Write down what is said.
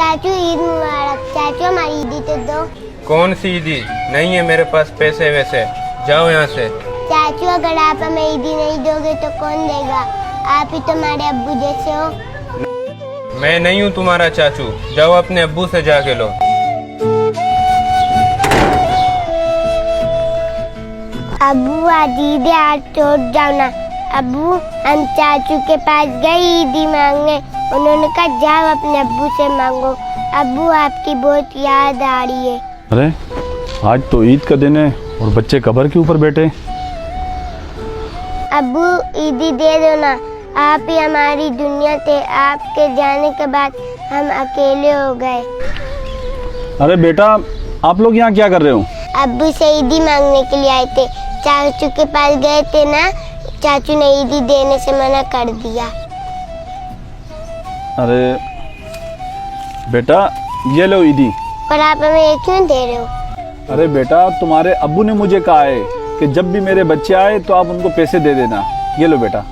चाचू ईद मुबारक। चाचू हमारी ईदी तो दो। कौन सी ईदी? नहीं है मेरे पास पैसे वैसे, जाओ यहाँ से। चाचू अगर आप हमें ईदी नहीं दोगे तो कौन देगा? आप ही तो हमारे अब्बू जैसे हो। मैं नहीं हूँ तुम्हारा चाचू, जाओ अपने अब्बू से जाके लो। अब्बू आज ईद है, आज छोड़ जाओ ना। अब्बू हम चाचू के पास गए ईदी मांगने, उन्होंने कहा जाओ अपने अब्बू से मांगो। अब्बू आपकी बहुत याद आ रही है। अरे आज तो ईद का दिन है और बच्चे कब्र के ऊपर बैठे। अब्बू ईदी दे दो ना, आप ही हमारी दुनिया थे। आपके जाने के बाद हम अकेले हो गए। अरे बेटा आप लोग यहाँ क्या कर रहे हो? अब्बू से ईदी मांगने के लिए आए थे। चाचू के पास गए थे ना, चाचू ने ईदी देने से मना कर दिया। अरे बेटा ये लो ईदी। और आप हमें ये क्यों दे रहे हो? अरे बेटा तुम्हारे अब्बू ने मुझे कहा है कि जब भी मेरे बच्चे आए तो आप उनको पैसे दे देना। ये लो बेटा।